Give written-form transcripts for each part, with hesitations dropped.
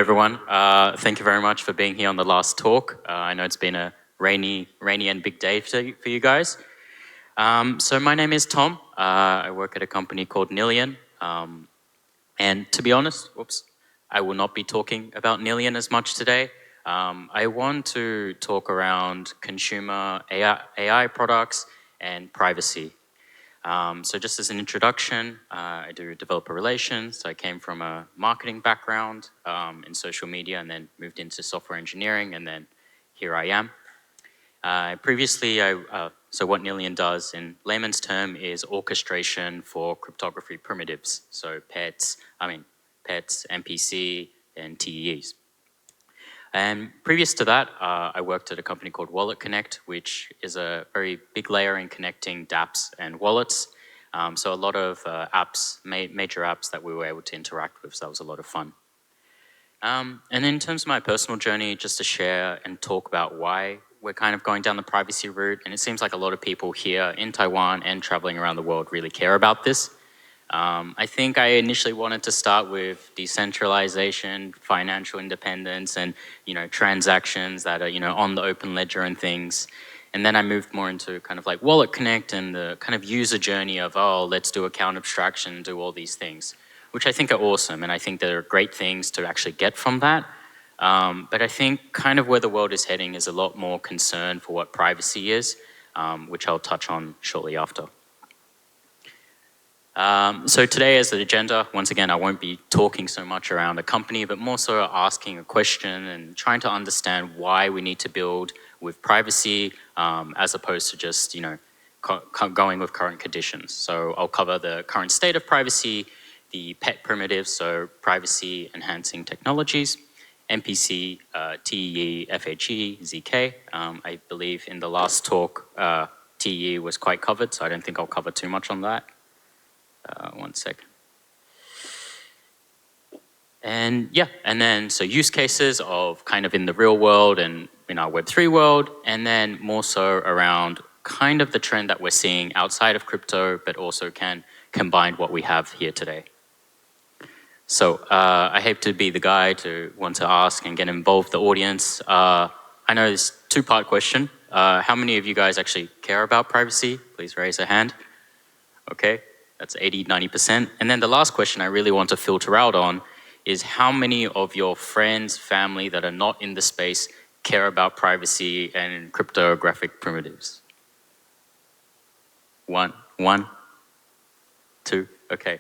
everyone. Thank you very much for being here on the last talk. I know it's been a rainy and big day for you guys. So my name is Tom. I work at a company called Nillion. And to be honest, I will not be talking about Nillion as much today. I want to talk around consumer AI products and privacy. So just as an introduction, I do developer relations. I came from a marketing background in social media and then moved into software engineering, and then here I am. Previously, so what Nillion does in layman's term is orchestration for cryptography primitives. So PETs, MPC, and TEEs. And previous to that, I worked at a company called Wallet Connect, which is a very big layer in connecting dApps and wallets. So a lot of apps, major apps that we were able to interact with, so that was a lot of fun. And in terms of my personal journey, just to share and talk about why we're kind of going down the privacy route, and it seems like a lot of people here in Taiwan and traveling around the world really care about this. I think I initially wanted to start with decentralization, financial independence, and transactions that are on the open ledger and things. And then I moved more into kind of like Wallet Connect and the kind of user journey of, oh, let's do account abstraction, do all these things, which I think are awesome. And I think there are great things to actually get from that. But I think kind of where the world is heading is a lot more concern for what privacy is, which I'll touch on shortly after. So today as the agenda, once again, I won't be talking so much around a company, but more so asking a question and trying to understand why we need to build with privacy as opposed to just, going with current conditions. So I'll cover the current state of privacy, the PET primitives, so privacy enhancing technologies, MPC, TEE, FHE, ZK. I believe in the last talk, TEE was quite covered, so I don't think I'll cover too much on that. One second. And yeah, and then so use cases of kind of in the real world and in our Web3 world, and then more so around kind of the trend that we're seeing outside of crypto, but also can combine what we have here today. So I hate to be the guy to want to ask and get involved the audience. I know this two-part question. How many of you guys actually care about privacy? Please raise a hand. Okay. That's 80, 90%. And then the last question I really want to filter out on is how many of your friends, family that are not in the space care about privacy and cryptographic primitives? One, two, okay.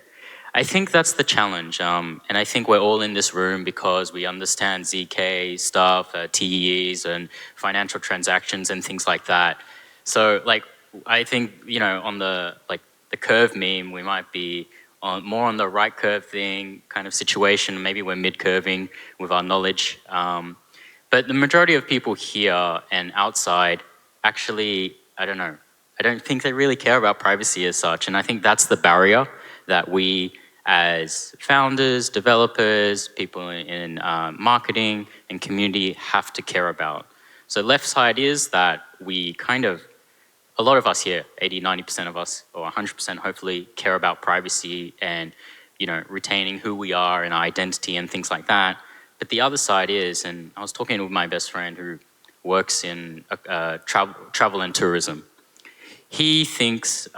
I think that's the challenge. And I think we're all in this room because we understand ZK stuff, TEEs and financial transactions and things like that. So like, I think, on the curve meme, we might be more on the right curve thing kind of situation. Maybe we're mid-curving with our knowledge. But the majority of people here and outside actually, I don't know. I don't think they really care about privacy as such. And I think that's the barrier that we as founders, developers, people in marketing and community have to care about. So left side is that we kind of, a lot of us here, 80, 90% of us, or 100% hopefully, care about privacy and retaining who we are and our identity and things like that. But the other side is, and I was talking with my best friend who works in travel and tourism. He thinks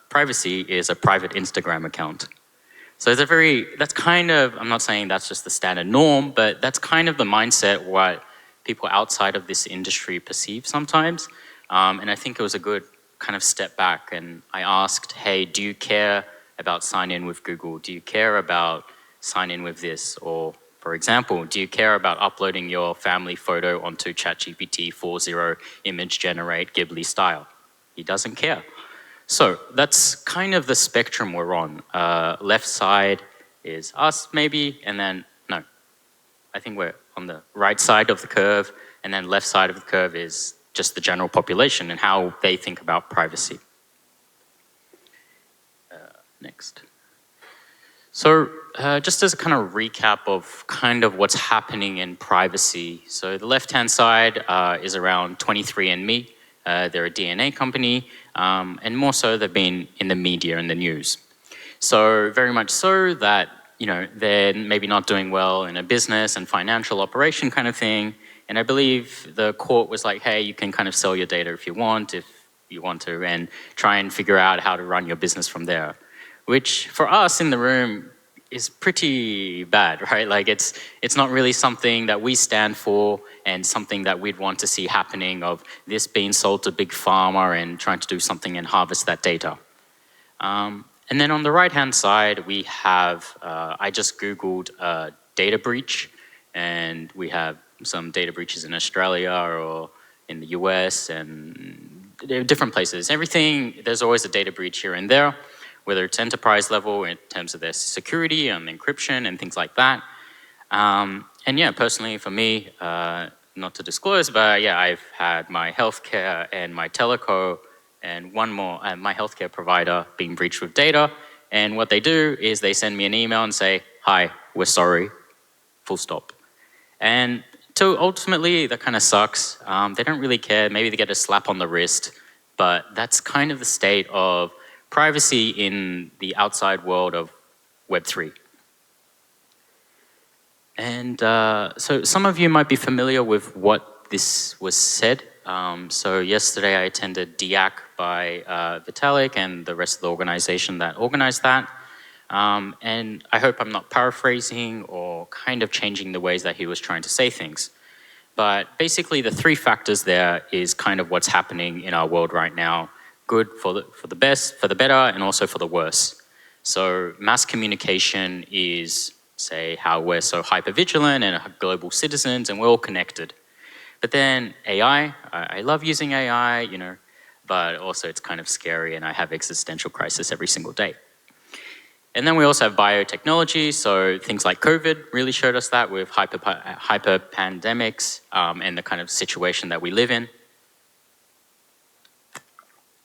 privacy is a private Instagram account. So that's kind of, I'm not saying that's just the standard norm, but that's kind of the mindset what people outside of this industry perceive sometimes. And I think it was a good kind of step back, and I asked, hey, do you care about sign in with Google? Do you care about sign in with this? Or for example, do you care about uploading your family photo onto ChatGPT 4.0 image generate Ghibli style? He doesn't care. So that's kind of the spectrum we're on. Left side is us maybe, and then no. I think we're on the right side of the curve, and then left side of the curve is just the general population and how they think about privacy. Next. So just as a kind of recap of kind of what's happening in privacy. So the left-hand side is around 23andMe. They're a DNA company, and more so they've been in the media and the news. So very much so that they're maybe not doing well in a business and financial operation kind of thing. And I believe the court was like, hey, you can kind of sell your data if you want to, and try and figure out how to run your business from there. Which for us in the room is pretty bad, right? Like it's not really something that we stand for and something that we'd want to see happening, of this being sold to big pharma and trying to do something and harvest that data. And then on the right-hand side, we have, I just Googled data breach, and we have some data breaches in Australia or in the US and different places. Everything, there's always a data breach here and there, whether it's enterprise level in terms of their security and encryption and things like that. And yeah, personally for me, not to disclose, but yeah, I've had my healthcare and my teleco and one more, my healthcare provider being breached with data. And what they do is they send me an email and say, hi, we're sorry, full stop. And so ultimately, that kind of sucks. They don't really care. Maybe they get a slap on the wrist, but that's kind of the state of privacy in the outside world of Web3. And so some of you might be familiar with what this was said. So yesterday I attended DIAC by Vitalik and the rest of the organization that organized that. And I hope I'm not paraphrasing or kind of changing the ways that he was trying to say things. But basically the three factors there is kind of what's happening in our world right now. Good for the best, for the better, and also for the worse. So mass communication is, say, how we're so hyper-vigilant and global citizens and we're all connected. But then AI, I love using AI, but also it's kind of scary and I have existential crisis every single day. And then we also have biotechnology, so things like COVID really showed us that with hyper pandemics and the kind of situation that we live in.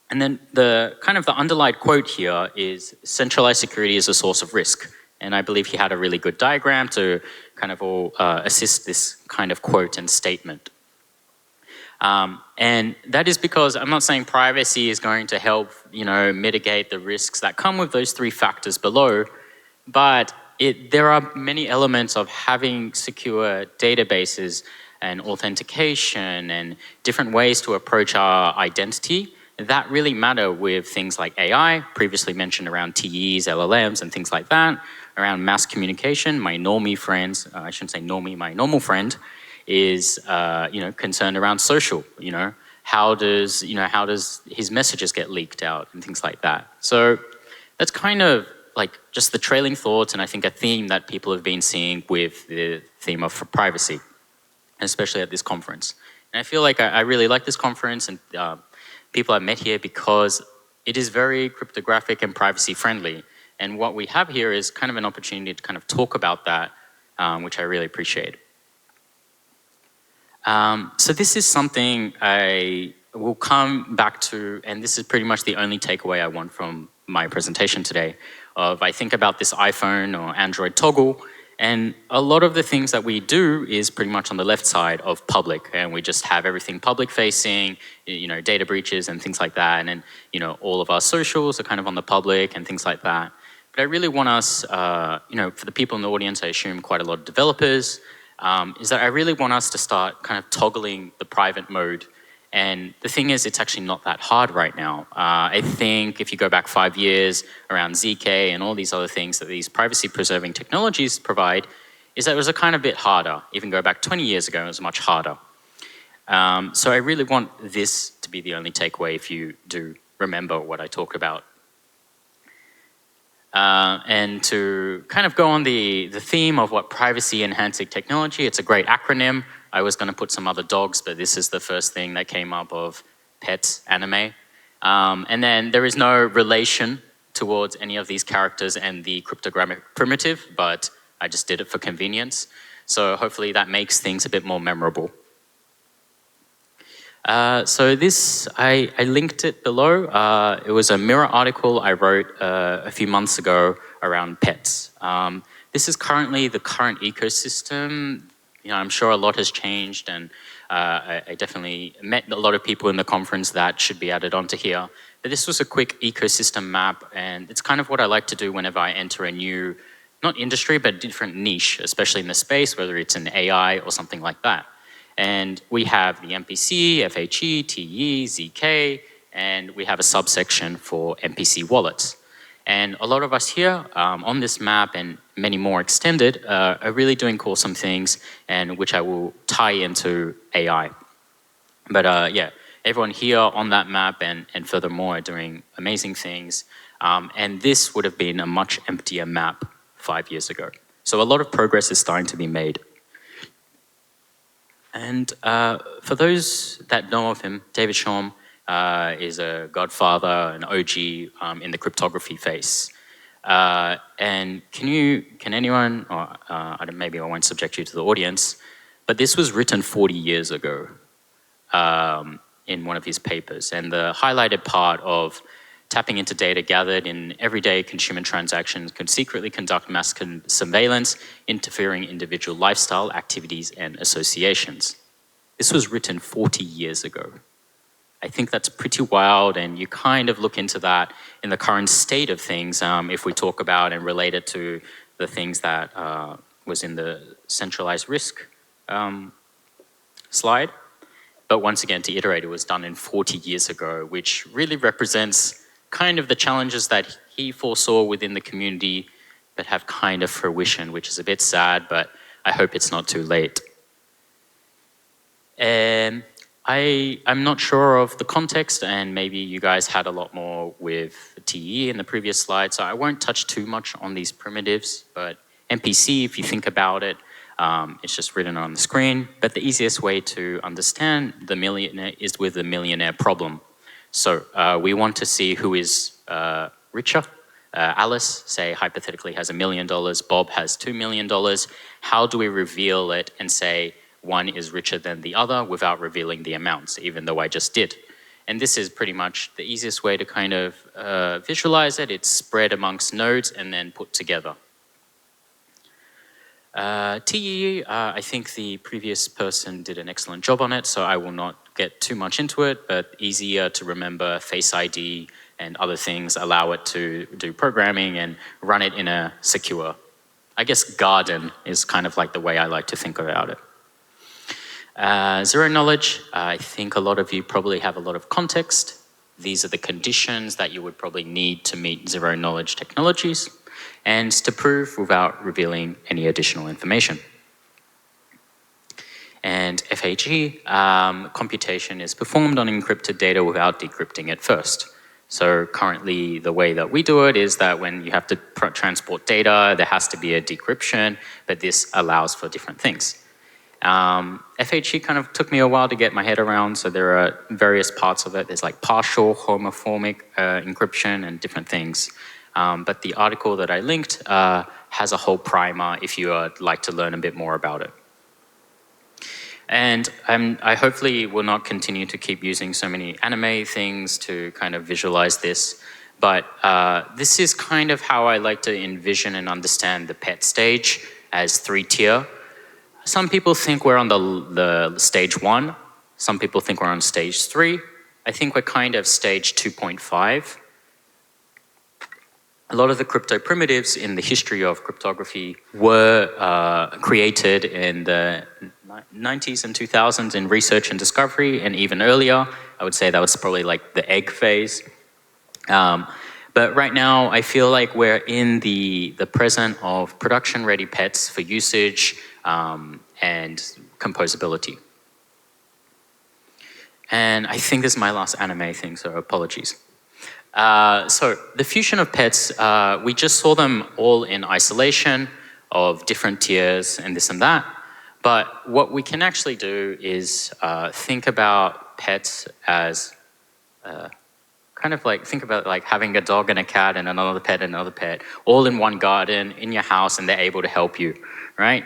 And then the underlying quote here is centralized security is a source of risk. And I believe he had a really good diagram to kind of all assist this kind of quote and statement. And that is because I'm not saying privacy is going to help, mitigate the risks that come with those three factors below, but there are many elements of having secure databases and authentication and different ways to approach our identity that really matter with things like AI, previously mentioned around TEs, LLMs, and things like that, around mass communication. My normie friends, I shouldn't say normie, my normal friend, is concerned around social. How does his messages get leaked out and things like that. So that's kind of like just the trailing thoughts, and I think a theme that people have been seeing with the theme of privacy, especially at this conference. And I feel like I really like this conference and people I met here because it is very cryptographic and privacy friendly. And what we have here is kind of an opportunity to kind of talk about that, which I really appreciate. So this is something I will come back to, and this is pretty much the only takeaway I want from my presentation today. I think about this iPhone or Android toggle, and a lot of the things that we do is pretty much on the left side of public, and we just have everything public facing, data breaches and things like that, and then, all of our socials are kind of on the public and things like that. But I really want us, for the people in the audience, I assume quite a lot of developers, is that I really want us to start kind of toggling the private mode. And the thing is, it's actually not that hard right now. I think if you go back 5 years around ZK and all these other things that these privacy preserving technologies provide, is that it was a kind of bit harder. Even go back 20 years ago, it was much harder. So I really want this to be the only takeaway if you do remember what I talked about. And to kind of go on the theme of what privacy enhancing technology, it's a great acronym. I was going to put some other dogs, but this is the first thing that came up of pets, anime. And then there is no relation towards any of these characters and the cryptographic primitive, but I just did it for convenience. So hopefully that makes things a bit more memorable. So this, I linked it below. It was a Mirror article I wrote a few months ago around pets. This is currently the current ecosystem. I'm sure a lot has changed, and I definitely met a lot of people in the conference that should be added onto here. But this was a quick ecosystem map, and it's kind of what I like to do whenever I enter a new not industry, but different niche, especially in the space, whether it's in AI or something like that. And we have the MPC, FHE, TE, ZK, and we have a subsection for MPC wallets. And a lot of us here on this map and many more extended are really doing awesome things, and which I will tie into AI. But yeah, everyone here on that map and furthermore are doing amazing things. And this would have been a much emptier map 5 years ago. So a lot of progress is starting to be made. And for those that know of him, David Chaum is a godfather, an OG in the cryptography phase. And can anyone, or maybe I won't subject you to the audience, but this was written 40 years ago in one of his papers. And the highlighted part of tapping into data gathered in everyday consumer transactions could secretly conduct mass surveillance, interfering individual lifestyle, activities, and associations. This was written 40 years ago. I think that's pretty wild, and you kind of look into that in the current state of things if we talk about and relate it to the things that was in the centralized risk slide. But once again, to iterate, it was done in 40 years ago, which really represents kind of the challenges that he foresaw within the community that have kind of fruition, which is a bit sad, but I hope it's not too late. And I'm not sure of the context, and maybe you guys had a lot more with TE in the previous slide, so I won't touch too much on these primitives, but MPC, if you think about it, it's just written on the screen, but the easiest way to understand the millionaire is with the millionaire problem. So we want to see who is richer. Alice, say, hypothetically has $1 million, Bob has $2 million. How do we reveal it and say one is richer than the other without revealing the amounts, even though I just did? And this is pretty much the easiest way to kind of visualize it. It's spread amongst nodes and then put together. TE, I think the previous person did an excellent job on it, so I will not get too much into it, but easier to remember, Face ID and other things allow it to do programming and run it in a secure, I guess garden is kind of like the way I like to think about it. Zero knowledge, I think a lot of you probably have a lot of context. These are the conditions that you would probably need to meet zero knowledge technologies, and to prove without revealing any additional information. And FHE, computation is performed on encrypted data without decrypting it first. So currently the way that we do it is that when you have to transport data, there has to be a decryption, but this allows for different things. FHE kind of took me a while to get my head around, so there are various parts of it. There's like partial homomorphic encryption and different things. But the article that I linked has a whole primer if you would like to learn a bit more about it. And I hopefully will not continue to keep using so many anime things to kind of visualize this, but this is kind of how I like to envision and understand the pet stage as 3-tier. Some people think we're on the stage 1. Some people think we're on stage 3. I think we're kind of stage 2.5. A lot of the crypto primitives in the history of cryptography were created in the 90s and 2000s in research and discovery, and even earlier. I would say that was probably like the egg phase. But right now, I feel like we're in the present of production-ready pets for usage and composability. And I think this is my last anime thing, so apologies. So the fusion of pets, we just saw them all in isolation of different tiers and this and that. But what we can actually do is think about pets as kind of like, think about like having a dog and a cat and another pet, all in one garden in your house, and they're able to help you, right?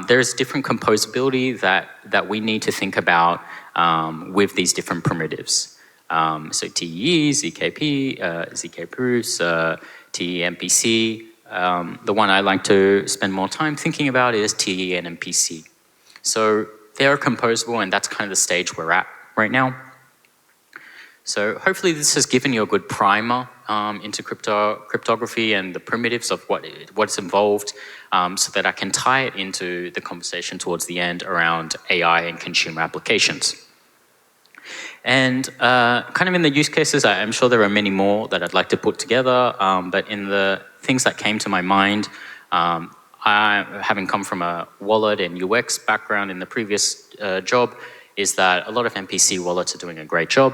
There's different composability that we need to think about with these different primitives. So TE, ZKP, ZK proofs, TE MPC. The one I like to spend more time thinking about is TE and MPC. So they're composable, and that's kind of the stage we're at right now. So hopefully this has given you a good primer into cryptography and the primitives of what's involved, so that I can tie it into the conversation towards the end around AI and consumer applications. And kind of in the use cases, I'm sure there are many more that I'd like to put together, but in the things that came to my mind, having come from a wallet and UX background in the previous job, is that a lot of MPC wallets are doing a great job.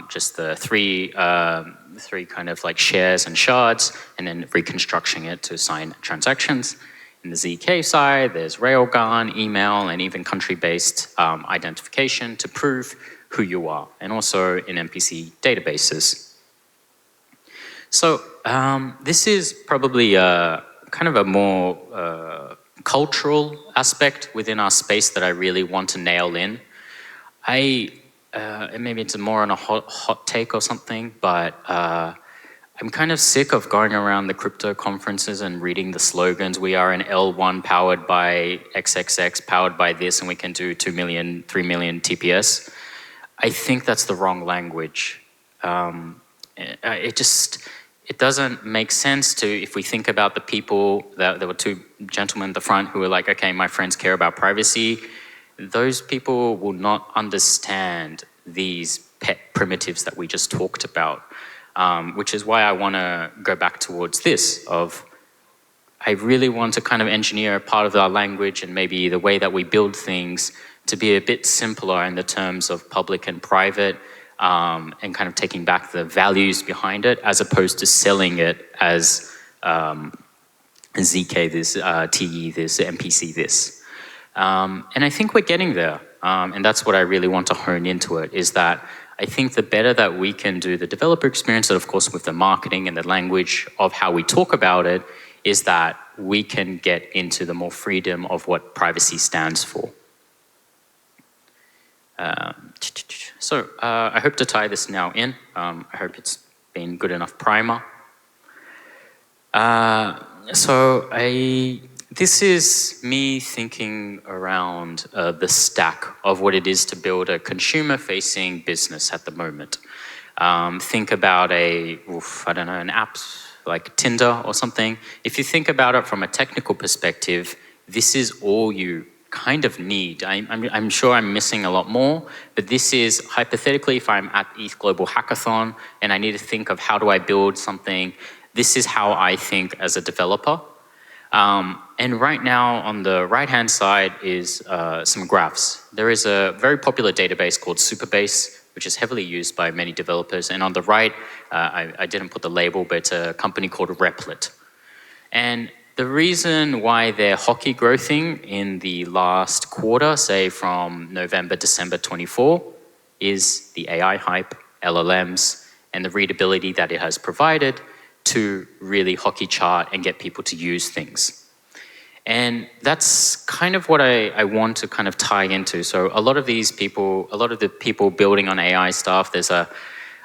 Just the three kind of like shares and shards, and then reconstructing it to sign transactions. In the ZK side, there's railgun, email, and even country-based identification to prove who you are, and also in MPC databases. So this is probably kind of a more cultural aspect within our space that I really want to nail in. Maybe it's more on a hot take or something, but I'm kind of sick of going around the crypto conferences and reading the slogans. We are an L1 powered by XXX, powered by this, and we can do 2 million, 3 million TPS. I think that's the wrong language. It doesn't make sense to, if we think about the people, there were two gentlemen at the front who were like, okay, my friends care about privacy. Those people will not understand these pet primitives that we just talked about, which is why I want to go back towards this of, I really want to kind of engineer a part of our language and maybe the way that we build things to be a bit simpler in the terms of public and private, and kind of taking back the values behind it, as opposed to selling it as ZK this, TE this, MPC this. And I think we're getting there, and that's what I really want to hone into it, is that I think the better that we can do the developer experience, and of course with the marketing and the language of how we talk about it, is that we can get into the more freedom of what privacy stands for. So I hope to tie this now in. I hope it's been good enough primer. This is me thinking around the stack of what it is to build a consumer-facing business at the moment. Think about an app like Tinder or something. If you think about it from a technical perspective, this is all you kind of need. I'm sure I'm missing a lot more, but this is hypothetically, if I'm at ETH Global Hackathon and I need to think of how do I build something, this is how I think as a developer. And right now on the right-hand side is some graphs. There is a very popular database called Supabase, which is heavily used by many developers. And on the right, I didn't put the label, but it's a company called Replit. And the reason why they're hockey growthing in the last quarter, say from November, December 24, is the AI hype, LLMs, and the readability that it has provided to really hockey chart and get people to use things. And that's kind of what I want to kind of tie into. So a lot of these people, a lot of the people building on AI stuff, there's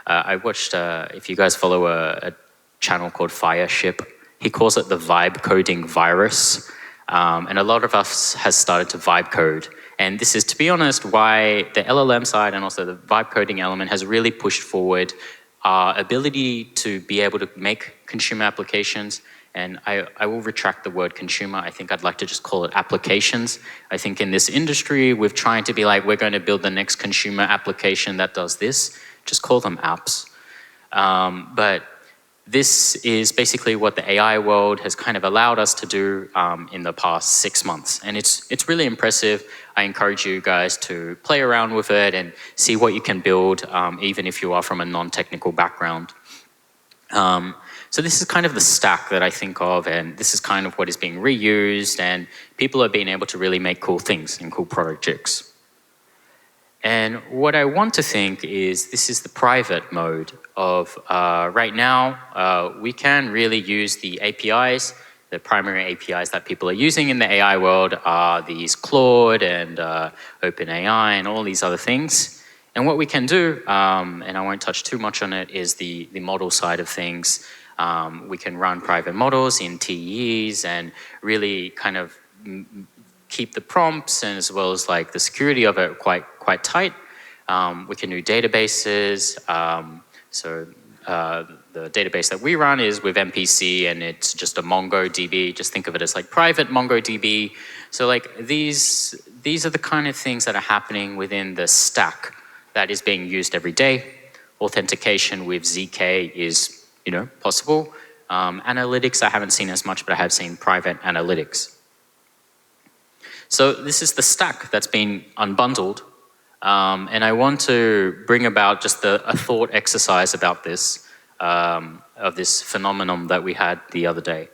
I watched, if you guys follow a channel called Fireship, he calls it the vibe coding virus. And a lot of us has started to vibe code. And this is, to be honest, why the LLM side and also the vibe coding element has really pushed forward our ability to be able to make consumer applications. And I will retract the word consumer. I think I'd like to just call it applications. I think in this industry, we've tried to be like, we're going to build the next consumer application that does this. Just call them apps. But this is basically what the AI world has kind of allowed us to do in the past 6 months. And it's really impressive. I encourage you guys to play around with it and see what you can build, even if you are from a non-technical background. So this is kind of the stack that I think of, and this is kind of what is being reused, and people are being able to really make cool things and cool projects. And what I want to think is this is the private mode of right now, we can really use the APIs. The primary APIs that people are using in the AI world are these Claude and OpenAI and all these other things. And what we can do, and I won't touch too much on it, is the model side of things. We can run private models in TEs and really kind of keep the prompts and as well as like the security of it quite tight. We can do databases. So the database that we run is with MPC, and it's just a MongoDB. Just think of it as like private MongoDB. So like these are the kind of things that are happening within the stack that is being used every day. Authentication with ZK is, possible. Analytics, I haven't seen as much, but I have seen private analytics. So this is the stack that's been unbundled. And I want to bring about just a thought exercise about this, of this phenomenon that we had the other day.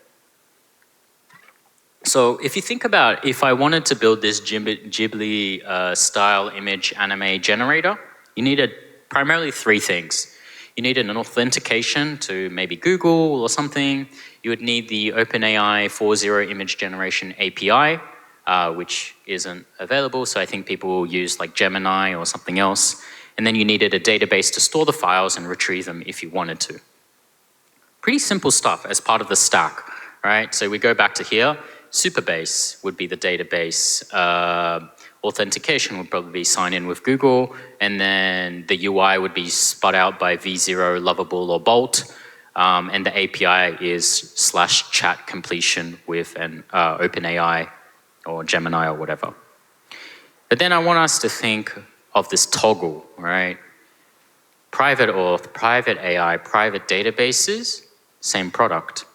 So if you think about, if I wanted to build this Ghibli style image anime generator, you needed primarily three things. You needed an authentication to maybe Google or something. You would need the OpenAI 4.0 image generation API, which isn't available, so I think people will use like Gemini or something else. And then you needed a database to store the files and retrieve them if you wanted to. Pretty simple stuff as part of the stack, right? So we go back to here. Superbase would be the database. Authentication would probably be sign in with Google, and then the UI would be spun out by V0, Lovable, or Bolt. And the API is /chat completion with an OpenAI or Gemini or whatever. But then I want us to think of this toggle, right? Private auth, private AI, private databases, same product.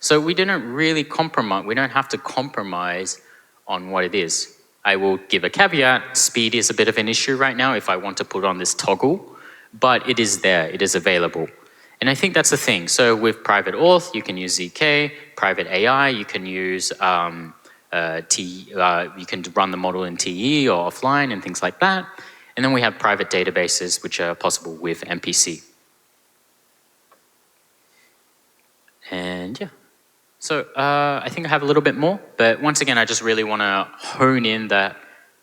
So we didn't really compromise, we don't have to compromise on what it is. I will give a caveat, speed is a bit of an issue right now if I want to put on this toggle, but it is there, it is available. And I think that's the thing. So with private auth, you can use ZK, private AI, you can use you can run the model in TE or offline and things like that. And then we have private databases which are possible with MPC. And yeah. So I think I have a little bit more, but once again, I just really want to hone in that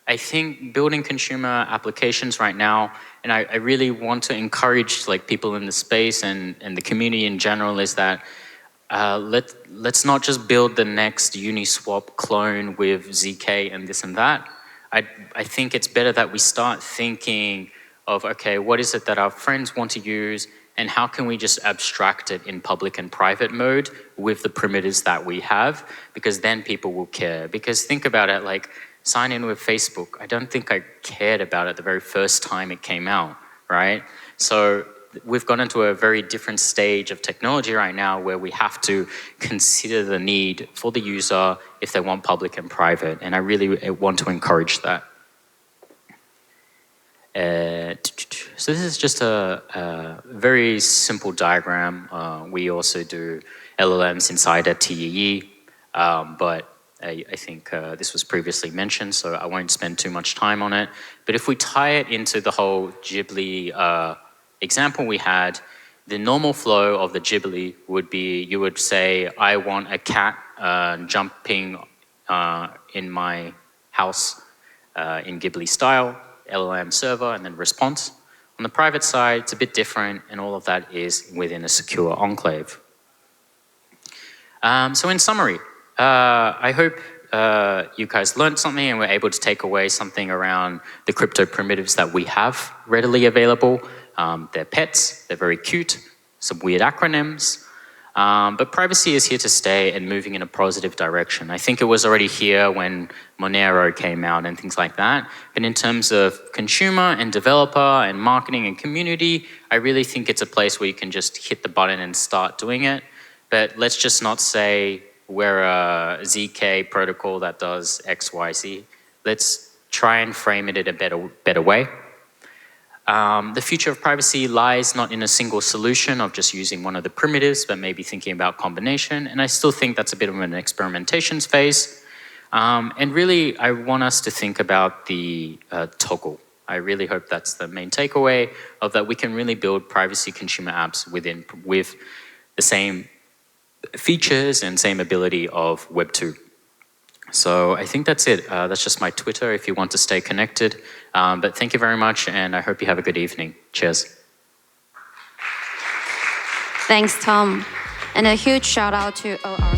I think building consumer applications right now, and I really want to encourage like people in the space and the community in general, is that let's not just build the next Uniswap clone with ZK and this and that. I think it's better that we start thinking of, okay, what is it that our friends want to use, and how can we just abstract it in public and private mode with the primitives that we have, because then people will care. Because think about it, like sign in with Facebook. I don't think I cared about it the very first time it came out, right? So we've gone into a very different stage of technology right now where we have to consider the need for the user if they want public and private. And I really want to encourage that. So this is just a very simple diagram. We also do LLMs inside a TEE, but I think this was previously mentioned, so I won't spend too much time on it. But if we tie it into the whole Ghibli example we had, the normal flow of the Ghibli would be, you would say, I want a cat jumping in my house in Ghibli style. LLM server, and then response. On the private side, it's a bit different, and all of that is within a secure enclave. So in summary, I hope you guys learned something and were able to take away something around the crypto primitives that we have readily available. They're pets, they're very cute, some weird acronyms, but privacy is here to stay and moving in a positive direction. I think it was already here when Monero came out and things like that. But in terms of consumer and developer and marketing and community, I really think it's a place where you can just hit the button and start doing it. But let's just not say we're a ZK protocol that does X, Y, Z. Let's try and frame it in a better way. The future of privacy lies not in a single solution of just using one of the primitives, but maybe thinking about combination. And I still think that's a bit of an experimentation phase. And really, I want us to think about the toggle. I really hope that's the main takeaway of that we can really build privacy consumer apps with the same features and same ability of Web 2. So I think that's it. That's just my Twitter if you want to stay connected. But thank you very much, and I hope you have a good evening. Cheers. Thanks, Tom. And a huge shout out to all our